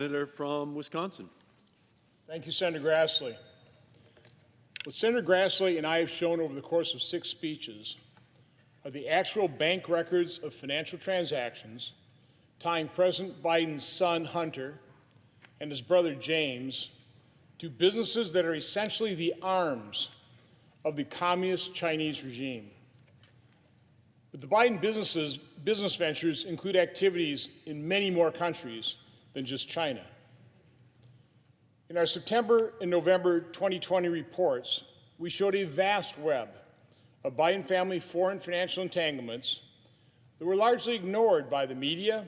Senator from Wisconsin. Thank you, Senator Grassley. What Senator Grassley and I have shown over the course of 6 speeches are the actual bank records of financial transactions tying President Biden's son, Hunter, and his brother, James, to businesses that are essentially the arms of the communist Chinese regime. But the Biden business ventures include activities in many more countries than just China. In our September and November 2020 reports, we showed a vast web of Biden family foreign financial entanglements that were largely ignored by the media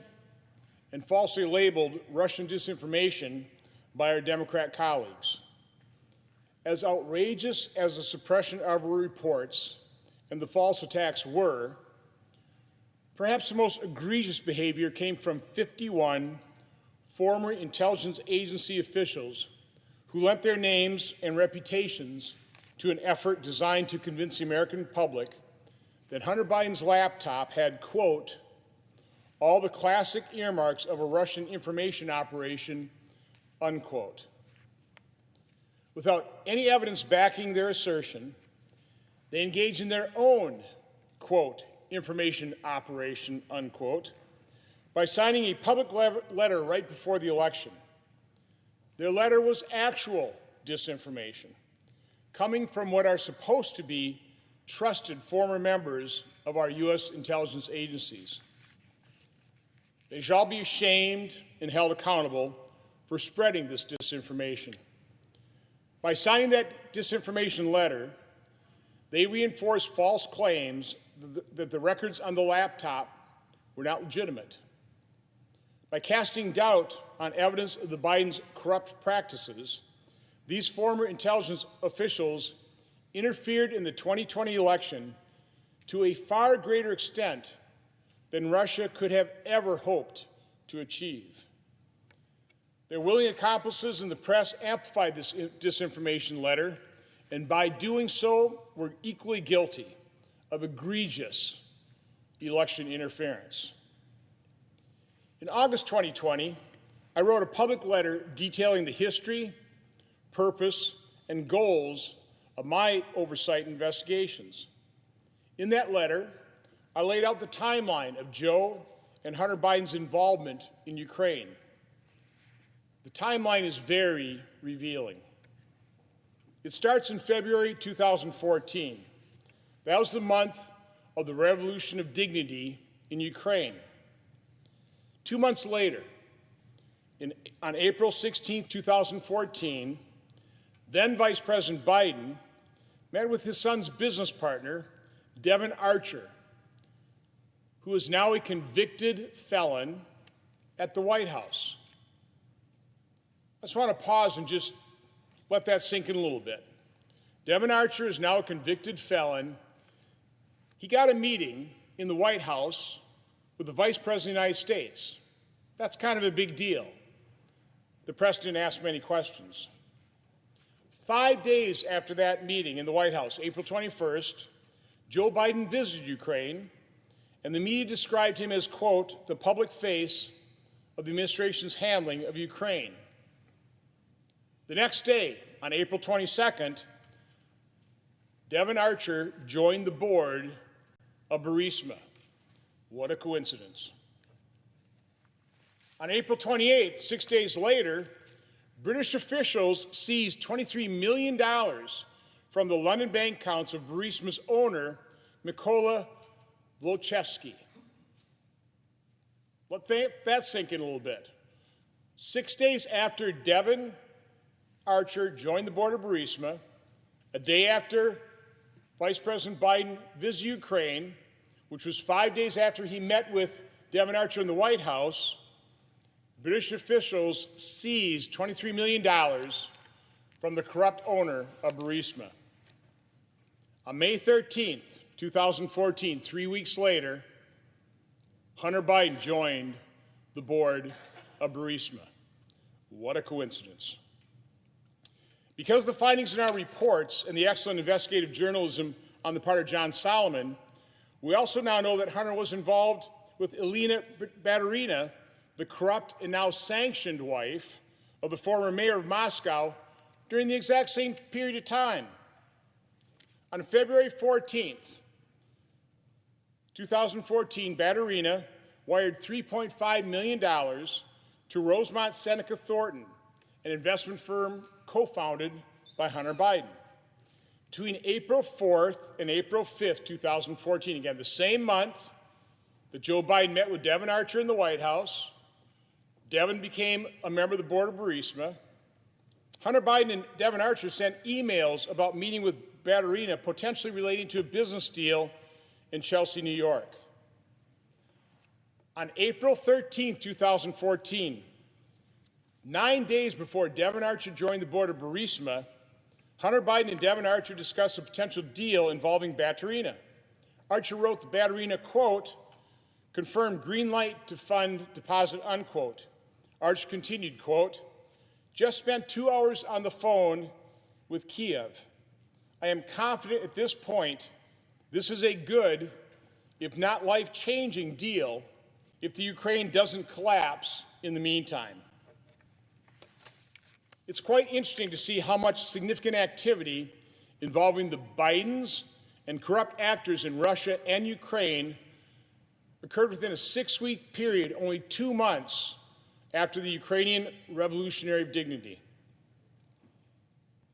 and falsely labeled Russian disinformation by our Democrat colleagues. As outrageous as the suppression of our reports and the false attacks were, perhaps the most egregious behavior came from 51 former intelligence agency officials who lent their names and reputations to an effort designed to convince the American public that Hunter Biden's laptop had, quote, all the classic earmarks of a Russian information operation, unquote. Without any evidence backing their assertion, they engaged in their own, quote, information operation, unquote, by signing a public letter right before the election. Their letter was actual disinformation, coming from what are supposed to be trusted former members of our U.S. intelligence agencies. They shall be ashamed and held accountable for spreading this disinformation. By signing that disinformation letter, they reinforced false claims that the records on the laptop were not legitimate. By casting doubt on evidence of the Biden's corrupt practices, these former intelligence officials interfered in the 2020 election to a far greater extent than Russia could have ever hoped to achieve. Their willing accomplices in the press amplified this disinformation letter, and by doing so, were equally guilty of egregious election interference. In August 2020, I wrote a public letter detailing the history, purpose, and goals of my oversight investigations. In that letter, I laid out the timeline of Joe and Hunter Biden's involvement in Ukraine. The timeline is very revealing. It starts in February 2014. That was the month of the Revolution of Dignity in Ukraine. 2 months later, on April 16, 2014, then Vice President Biden met with his son's business partner, Devon Archer, who is now a convicted felon at the White House. I just want to pause and just let that sink in a little bit. Devon Archer is now a convicted felon. He got a meeting in the White House with the Vice President of the United States. That's kind of a big deal. The press didn't ask many questions. 5 days after that meeting in the White House, April 21st, Joe Biden visited Ukraine, and the media described him as, quote, the public face of the administration's handling of Ukraine. The next day, on April 22nd, Devon Archer joined the board of Burisma. What a coincidence. On April 28th, 6 days later, British officials seized $23 million from the London bank accounts of Burisma's owner, Mykola Zlochevsky. Let that sink in a little bit. 6 days after Devon Archer joined the board of Burisma, a day after Vice President Biden visited Ukraine, which was 5 days after he met with Devon Archer in the White House, British officials seized $23 million from the corrupt owner of Burisma. On May 13th, 2014, 3 weeks later, Hunter Biden joined the board of Burisma. What a coincidence. Because of the findings in our reports and the excellent investigative journalism on the part of John Solomon, we also now know that Hunter was involved with Elena Baturina, the corrupt and now sanctioned wife of the former mayor of Moscow during the exact same period of time. On February 14th, 2014, Baturina wired $3.5 million to Rosemont Seneca Thornton, an investment firm co-founded by Hunter Biden. Between April 4th and April 5th, 2014, again, the same month that Joe Biden met with Devon Archer in the White House, Devon became a member of the board of Burisma. Hunter Biden and Devon Archer sent emails about meeting with Baturina, potentially relating to a business deal in Chelsea, New York. On April 13, 2014, 9 days before Devon Archer joined the board of Burisma, Hunter Biden and Devon Archer discussed a potential deal involving Baturina. Archer wrote to Baturina, quote, confirmed green light to fund deposit, unquote. Archer continued, quote, just spent 2 hours on the phone with Kiev. I am confident at this point this is a good, if not life-changing deal if the Ukraine doesn't collapse in the meantime. It's quite interesting to see how much significant activity involving the Bidens and corrupt actors in Russia and Ukraine occurred within a 6-week period, only 2 months after the Ukrainian Revolutionary Dignity.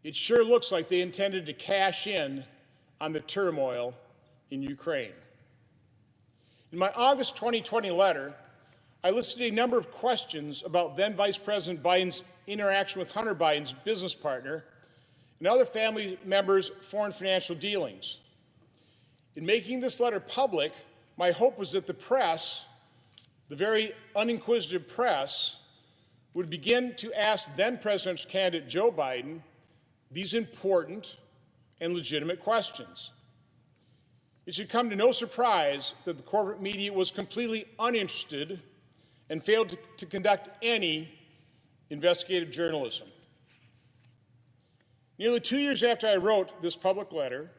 It sure looks like they intended to cash in on the turmoil in Ukraine. In my August 2020 letter, I listed a number of questions about then Vice President Biden's interaction with Hunter Biden's business partner and other family members' foreign financial dealings. In making this letter public, my hope was that the press, the very uninquisitive press, would begin to ask then President's candidate Joe Biden these important and legitimate questions. It should come to no surprise that the corporate media was completely uninterested and failed to conduct any investigative journalism. Nearly 2 years after I wrote this public letter,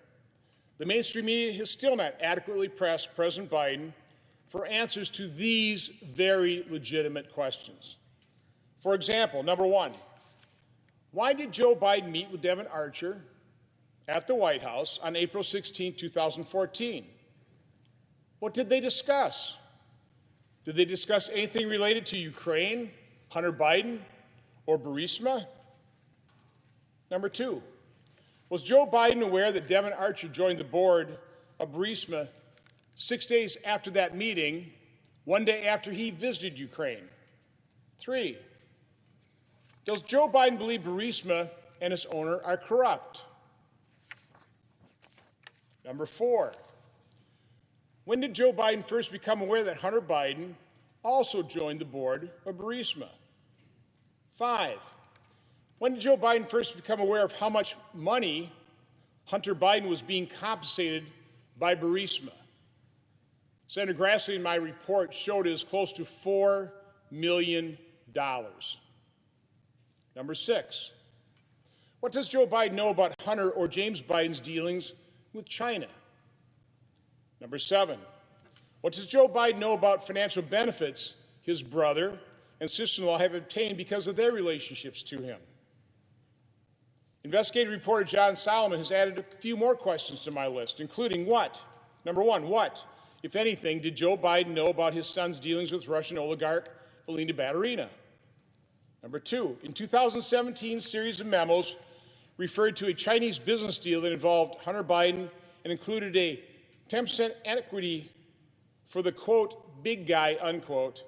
the mainstream media has still not adequately pressed President Biden for answers to these very legitimate questions. For example, number one, why did Joe Biden meet with Devon Archer at the White House on April 16, 2014? What did they discuss? Did they discuss anything related to Ukraine, Hunter Biden, or Burisma? Number two, was Joe Biden aware that Devon Archer joined the board of Burisma 6 days after that meeting, 1 day after he visited Ukraine? Three, does Joe Biden believe Burisma and its owner are corrupt? Number four, when did Joe Biden first become aware that Hunter Biden also joined the board of Burisma? Five, when did Joe Biden first become aware of how much money Hunter Biden was being compensated by Burisma? Senator Grassley in my report showed it is close to $4 million. Number six, what does Joe Biden know about Hunter or James Biden's dealings with China? Number seven, what does Joe Biden know about financial benefits his brother and sister-in-law have obtained because of their relationships to him? Investigative reporter John Solomon has added a few more questions to my list, including what? Number one, what, if anything, did Joe Biden know about his son's dealings with Russian oligarch Alina Baturina? Number two, in 2017, a series of memos referred to a Chinese business deal that involved Hunter Biden and included a 10% equity for the, quote, big guy, unquote.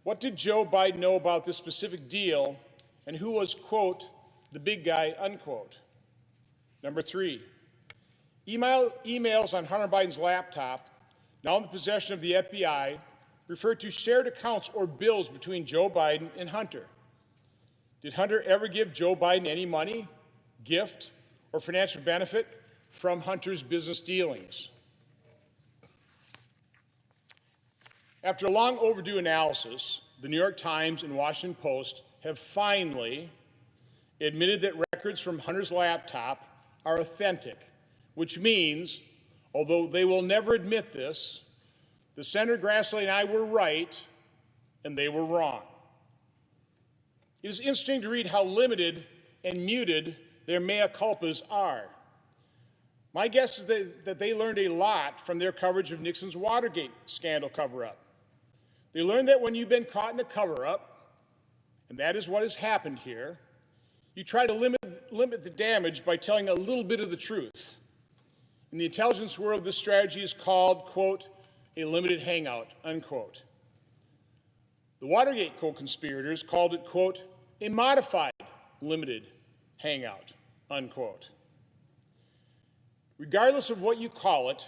What did Joe Biden know about this specific deal and who was, quote, the big guy, unquote? Number three, emails on Hunter Biden's laptop, now in the possession of the FBI, refer to shared accounts or bills between Joe Biden and Hunter. Did Hunter ever give Joe Biden any money, gift, or financial benefit from Hunter's business dealings? After a long overdue analysis, the New York Times and Washington Post have finally admitted that records from Hunter's laptop are authentic, which means, although they will never admit this, the Senator Grassley and I were right and they were wrong. It is interesting to read how limited and muted their mea culpas are. My guess is that they learned a lot from their coverage of Nixon's Watergate scandal cover-up. They learned that when you've been caught in a cover-up, and that is what has happened here, you try to limit the damage by telling a little bit of the truth. In the intelligence world, this strategy is called, quote, a limited hangout, unquote. The Watergate co-conspirators called it, quote, a modified limited hangout, unquote. Regardless of what you call it,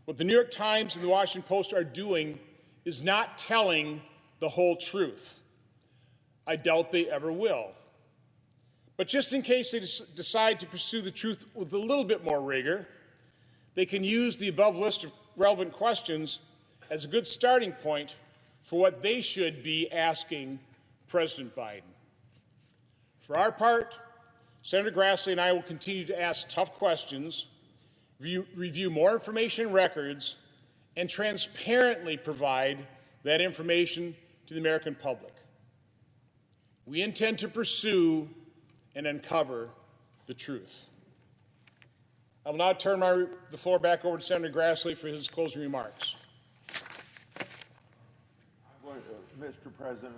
what the New York Times and the Washington Post are doing is not telling the whole truth. I doubt they ever will. But just in case they decide to pursue the truth with a little bit more rigor, they can use the above list of relevant questions as a good starting point for what they should be asking President Biden. For our part, Senator Grassley and I will continue to ask tough questions, review more information and records, and transparently provide that information to the American public. We intend to pursue and uncover the truth. I will now turn the floor back over to Senator Grassley for his closing remarks. Mr. President,